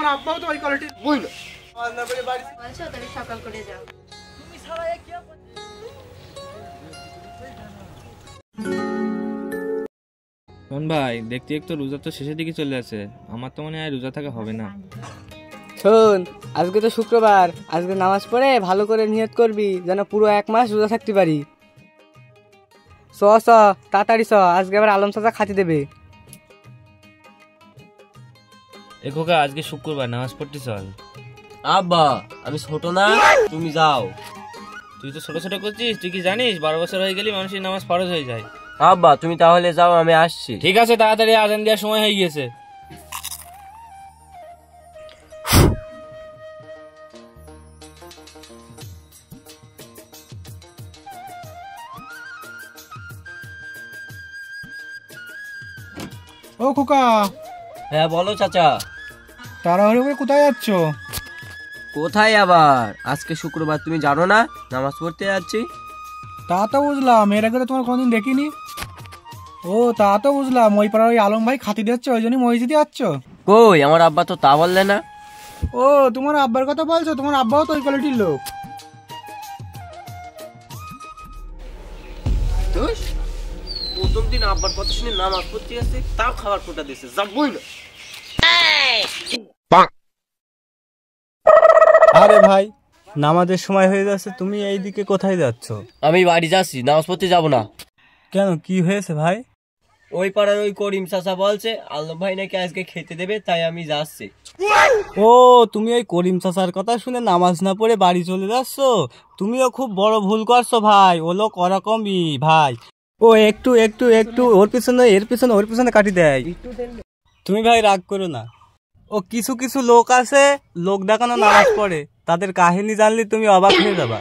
তোমার আব্বাও তো ওই কোয়ালিটির বুঝলো। সকাল করে যাও। মন ভাই, দেখতে একটু রোজা তো শেষের দিকে চলে আসে, আমার তো মনে হয় রোজা থাকা হবে না। শোন, আজকে তো শুক্রবার, আজকে নামাজ পড়ে ভালো করে নিয়ত করবি যেন পুরো 1 মাস রোজা থাকতে পারি। চ তাড়াতাড়ি চ, আজকে আবার আলম চাচা খাতি দেবে। এ খোকা, আজকে শুক্রবার, নামাজ পড়তে চল। আব্বা আমি ছোট না, তুমি যাও। তুই তো ছোট ছোট করছিস, তুই কি জানিস 12 বছর হয়ে গেলে মানুষের নামাজ ফরজ হয়ে যায়। আব্বা তুমি তাহলে যাও, আমি আসছি। ঠিক আছে, তাড়াতাড়ি আজান দেওয়ার সময় হয়ে গিয়েছে। ও খোকা, হ্যাঁ বলো চাচা। তাড়াহুড়ো করে কোথায় যাচ্ছ? কোথায় আবার, আজকে শুক্রবার তুমি জানো না, নামাজ পড়তে যাচ্ছি। তা তো বুঝলাম, এর আগে তো তোমার কোনদিন দেখিনি। ও তা তো বুঝলাম, ওই পাড়ার ওই আলম ভাই খাতি দিচ্ছে, ওই জন্যই মসজিদে যাচ্ছ। কই আমার আব্বা তো তা বললে না। ও তোমার আব্বার কথা বলছো, তোমার আব্বাও তো ওই কোয়ালিটির লোক। প্রথম দিন আব্বার কথা শুনে নামাজ পড়তে যাচ্ছে, তাও খাবার ফোটা দিচ্ছে, যাবই না। আরে ভাই, নামাজের সময় হয়ে যাচ্ছে, তুমি এইদিকে কোথায় যাচ্ছ? আমি বাড়ি যাচ্ছি, নামাজ পড়তে যাবো না। কেন, কি হয়েছে ভাই? ওই পাড়ার ওই করিম চাচা বলছে আল্লাহ ভাই নাকি আজকে খেতে দেবে, তাই আমি যাচ্ছি। ও, তুমি ওই করিম চাচার কথা শুনে নামাজ না পড়ে বাড়ি চলে যাচ্ছ? তুমিও খুব বড় ভুল করছো ভাই, ও লোক ওরকমই ভাই। ও একটু একটু একটু ওর পিছনে ওর পিছনে কাটি দেয়। তুমি ভাই রাগ করো না, ও কিছু কিছু লোক আছে, লোক দেখানো নামাজ পড়ে, তাদের কাহিনী জানলে তুমি অবাক হয়ে যাবা।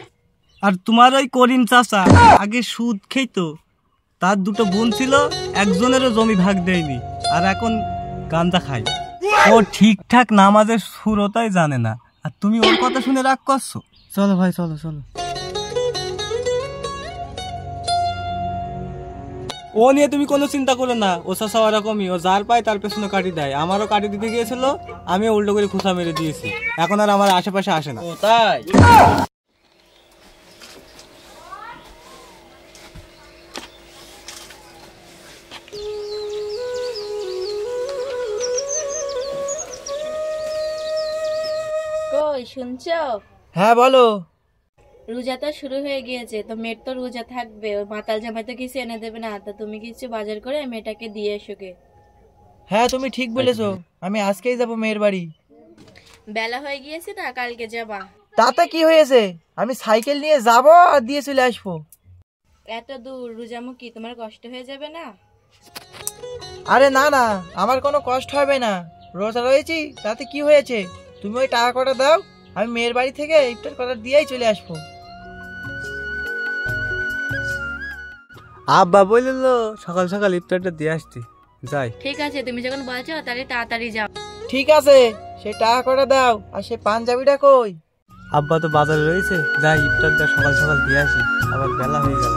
আর তোমার ওই করিম চাচা আগে সুদ খেতো, তার 2টো বোন ছিল, একজনেরও জমি ভাগ দেয়নি, আর এখন গাঁজা খায়। ও ঠিকঠাক নামাজের সুরতাই জানে না, আর তুমি ওর কথা শুনে রাগ করছো। চলো ভাই, চলো চলো। ও নিয়ে তুমি কোনো চিন্তা করো না, ও চাচা ওরকমই, ও যার পায় তার পেছনে কাটি দেয়। আমারও কাটি দিতে গিয়েছিল, আমিও উল্টো করে খুঁচা মেরে দিয়েছি, এখন আর আমার আশেপাশে আসে না। ও তাই? কই শুনছো? হ্যাঁ বলো। রোজা তো শুরু হয়ে গিয়েছে, তো মেয়ের তো রোজা থাকবে, ওই মাতাল জামাই তো কিছু এনে দেবে না, তো তুমি কিছু বাজার করে মেয়েটাকে দিয়ে এসো গে। হ্যাঁ তুমি ঠিক বলেছো, আমি আজকেই যাবো মেয়ের বাড়ি। বেলা হয়ে গিয়েছে না, কালকে যাবা। তাতে কি হয়েছে, আমি সাইকেল নিয়ে যাবো আর দিয়ে চলে আসবো। এত দূর রোজামুখী, তোমার কষ্ট হয়ে যাবে না? আরে না না, আমার কোনো কষ্ট হবে না, রোজা রয়েছি, তাতে কি হয়েছে। তুমি ওই টাকা কটা দাও, আমি মেয়ের বাড়ি থেকে ইফতার করার দিয়েই চলে আসবো। আব্বা বললো সকাল সকাল ইফতারটা দিয়ে আসতি, যাই। ঠিক আছে, তুমি যখন বলছো তাহলে তাড়াতাড়ি যাও। ঠিক আছে, সে টাকা কটা দাও, আর সে পাঞ্জাবিটা কই? আব্বা তো বাজারে রয়েছে, যাই ইফতারটা সকাল সকাল দিয়ে আসি, আবার বেলা হয়ে গেল।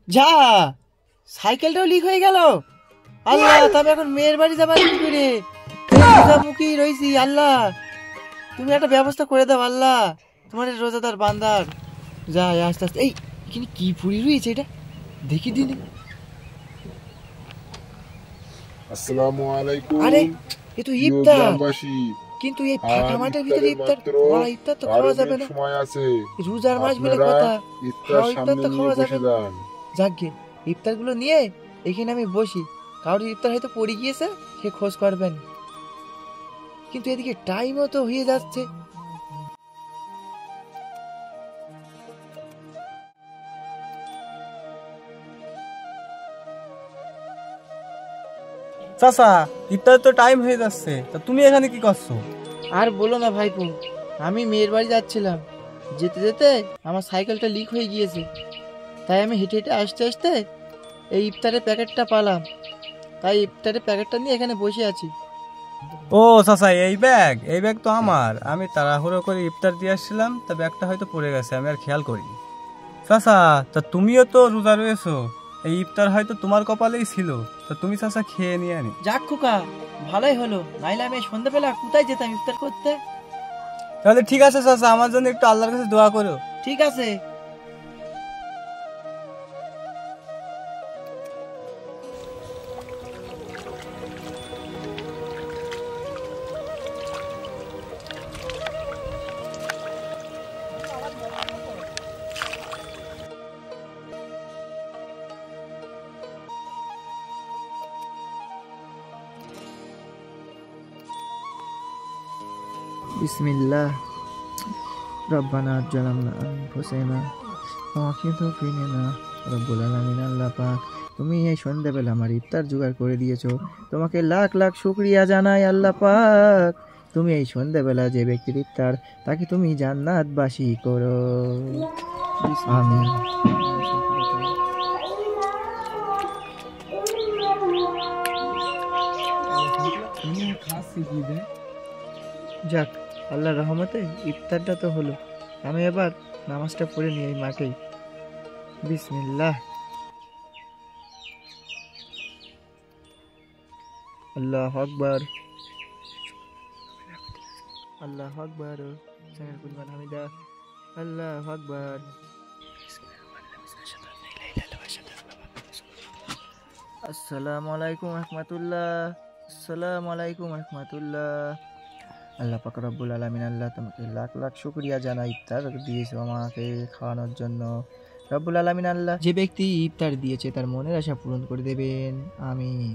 যা, সাইকেলটাও লিক হয়ে গেল। আল্লাহ, তবে এখন মেয়ের বাড়ি যাবার কি করে? মুখী রয়েছি। আল্লাহ, তুমি একটা ব্যবস্থা করে দাও। আল্লাহ, তোমার রোজাদার বান্দার। যাই আস্তে আস্তে। এই এখানে কি পুরি রয়েছে, এটা দেখি দিন। আসসালামু আলাইকুম। আরে এ তো ইফতার, গ্রামবাসী, কিন্তু এই ফাঁকা মাঠের ভিতরে ইফতার, ইফতার তো খাওয়া যাবে না। সময় আছে, রোজার মাস বলে কথা, ইফতার ইফতার তো সামনে খাওয়া নিয়ে যাবে বসে না। যান। যাকগে, ইফতার গুলো নিয়ে এখানে আমি বসি, কারোর ইফতার হয়তো পড়ে গিয়েছে, সে খোঁজ করবেন। কিন্তু এদিকে টাইমও তো হয়ে যাচ্ছে। চাচা, ইফতার তো টাইম হয়ে যাচ্ছে, তা তুমি এখানে কি করছো? আর বলো না ভাইপো, আমি মেয়ের বাড়ি যাচ্ছিলাম, যেতে যেতে আমার সাইকেলটা লিক হয়ে গিয়েছে, তাই আমি হেঁটে হেঁটে আসতে আসতে এই ইফতারের প্যাকেটটা পালাম, তাই ইফতারের প্যাকেটটা নিয়ে এখানে বসে আছি। ও চাচা, এই ব্যাগ তো আমার, আমি তাড়াহুড়ো করে ইফতার দিয়ে আসছিলাম, তা ব্যাগটা হয়তো পড়ে গেছে, আমি আর খেয়াল করিনি। চাচা, তা তুমিও তো রোজা রয়েছো, এই ইফতার হয়তো তোমার কপালেই ছিল, তা তুমি চাচা খেয়ে নিয়ে আনি। যাক খোকা, ভালোই হলো, নাইলে আমি সন্ধ্যাবেলা কোথায় যেতাম ইফতার করতে। তাহলে ঠিক আছে চাচা, আমার জন্য একটু আল্লাহর কাছে দোয়া করো। ঠিক আছে। বিসমিল্লাহ। রব্বানা জালামনা আনফুসানা ওয়া কিতুফিনা রব্বুল আলামিন। আল্লাহ পাক, তুমি এই সন্ধ্যাবেলা আমার ইফতার জোগাড় করে দিয়েছো, তোমাকে লাখ লাখ শুকরিয়া জানাই আল্লাহ পাক। তুমি এই সন্ধ্যাবেলা যে ব্যক্তির ইফতার, তাকে তুমি জান্নাতবাসী করো, আমিন। যাক, আল্লাহর রহমতে ইফতারটা তো হলো। আমি এবার নামাজটা পড়ে নিই এই মাঠেই। বিসমিল্লাহ। আল্লাহু আকবার, আল্লাহু আকবার, সামিউল কুলমান হামিদা, আল্লাহু আকবার। আসসালামু আলাইকুম রহমাতুল্লাহ, আসসালামু আলাইকুম রহমাতুল্লাহ। আল্লাহ পাক রব্বুল আলামিন, আল্লাহ তোমাকে লাখ লাখ শুকরিয়া জানাই ইফতার দিয়েছো আমাকে খাওয়ানোর জন্য। রব্বুল আলামিন আল্লাহ যে ব্যক্তি ইফতার দিয়েছে তার মনের আশা পূরণ করে দেবেন, আমিন।